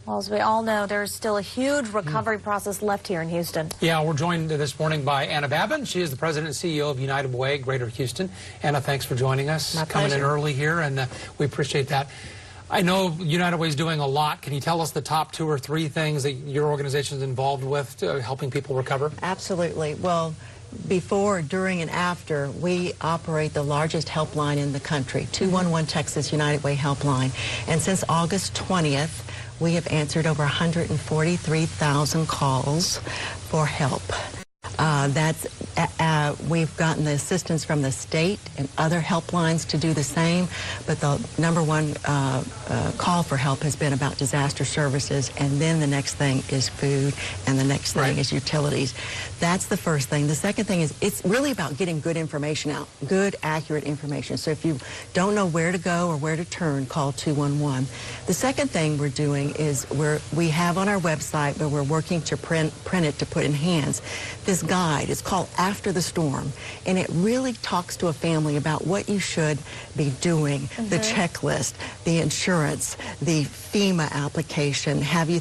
Well, as we all know, there's still a huge recovery process left here in Houston. Yeah, we're joined this morning by Anna Babin. She is the president and CEO of United Way, Greater Houston. Anna, thanks for joining us. My Coming pleasure. in early here, and we appreciate that. I know United Way is doing a lot. Can you tell us the top 2 or 3 things that your organization is involved with helping people recover? Absolutely. Well, before, during, and after, we operate the largest helpline in the country, 211 Texas United Way Helpline. And since August 20th, we have answered over 143,000 calls for help. We've gotten the assistance from the state and other helplines to do the same, but the #1 call for help has been about disaster services, and then the next thing is food, and the next thing is utilities. That's the first thing. The second thing is it's really about getting good information out, good, accurate information. So if you don't know where to go or where to turn, call 211. The second thing we're doing is we have on our website, but we're working to print it to put in hands, this guide. It's called After the Storm, and it really talks to a family about what you should be doing, the checklist, the insurance, the FEMA application, have you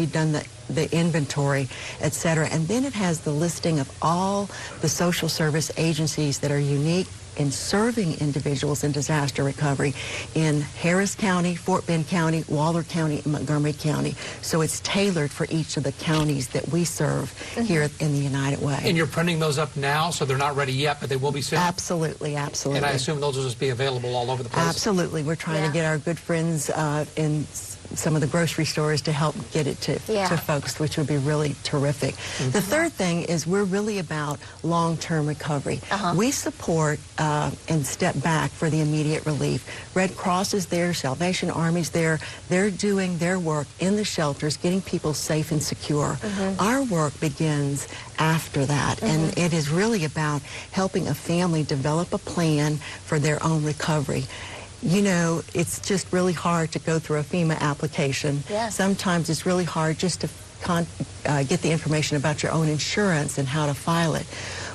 done the inventory, etc. And then it has the listing of all the social service agencies that are unique in serving individuals in disaster recovery in Harris County, Fort Bend County, Waller County, and Montgomery County. So it's tailored for each of the counties that we serve here in the United Way. And you're printing those up now, so they're not ready yet, but they will be soon? Absolutely, absolutely. And I assume those will just be available all over the place? Absolutely. We're trying to get our good friends in some of the grocery stores to help get it to folks, which would be really terrific. The third thing is we're really about long-term recovery. We support and step back for the immediate relief. Red Cross is there, Salvation Army's there. They're doing their work in the shelters, getting people safe and secure. Our work begins after that, and it is really about helping a family develop a plan for their own recovery. You know, it's just really hard to go through a FEMA application. Sometimes it's really hard just to get the information about your own insurance and how to file it.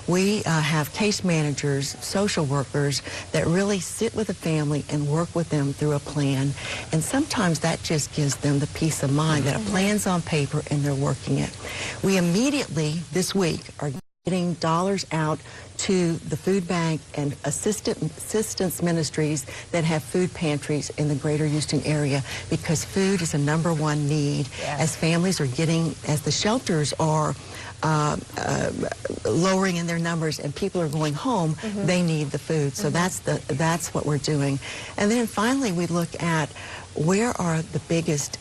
We have case managers, social workers that really sit with a family and work with them through a plan. And sometimes that just gives them the peace of mind that a plan's on paper and they're working it. We immediately, this week, are getting dollars out to the food bank and assistance ministries that have food pantries in the greater Houston area, because food is a #1 need. As families are as the shelters are lowering in their numbers and people are going home, they need the food. So that's what we're doing. And then finally we look at where are the biggest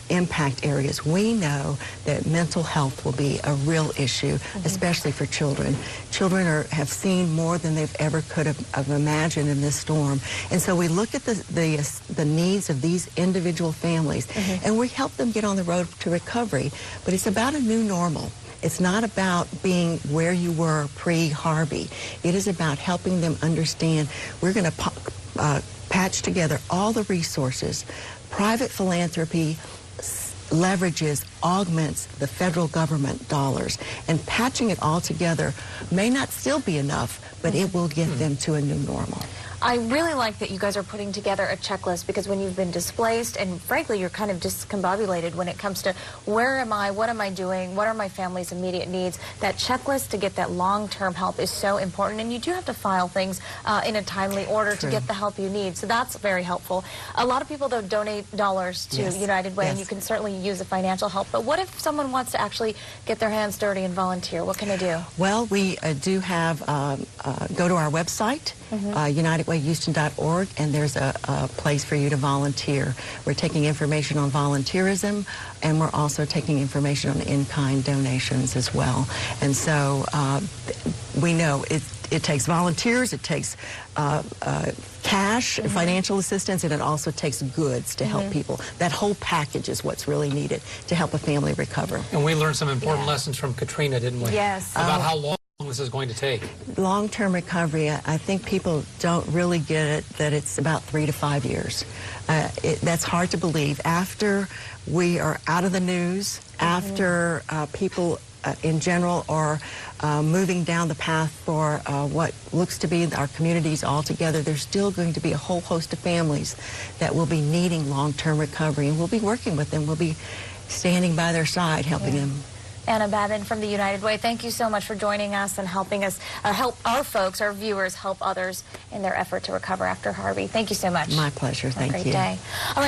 impact areas. We know that mental health will be a real issue, especially for children. Children have seen more than they've ever could have imagined in this storm. And so we look at the needs of these individual families, and we help them get on the road to recovery. But it's about a new normal. It's not about being where you were pre-Harvey. It is about helping them understand we're going to patch together all the resources. Private philanthropy leverages, augments the federal government dollars, and patching it all together may not still be enough, but it will get them to a new normal. I really like that you guys are putting together a checklist, because when you've been displaced and frankly you're kind of discombobulated when it comes to where am I, what am I doing, what are my family's immediate needs, that checklist to get that long-term help is so important, and you do have to file things in a timely order to get the help you need, so that's very helpful. A lot of people though donate dollars to United Way, and you can certainly use the financial help, but what if someone wants to actually get their hands dirty and volunteer? What can they do? Well, we do have, go to our website, UnitedWayHouston.org, and there's a place for you to volunteer. We're taking information on volunteerism, and we're also taking information on in-kind donations as well. And so we know it takes volunteers, it takes cash, financial assistance, and it also takes goods to help people. That whole package is what's really needed to help a family recover. And we learned some important lessons from Katrina, didn't we? Yes. About how long this is going to take. Long-term recovery, I think people don't really get it, that it's about 3 to 5 years. That's hard to believe. After we are out of the news, after people in general are moving down the path for what looks to be our communities all together, there's still going to be a whole host of families that will be needing long-term recovery, and we'll be working with them. We'll be standing by their side, helping them. Anna Babin from the United Way, thank you so much for joining us and helping us, help our folks, our viewers, help others in their effort to recover after Harvey. Thank you so much. My pleasure. Thank you. Have a great day. All right.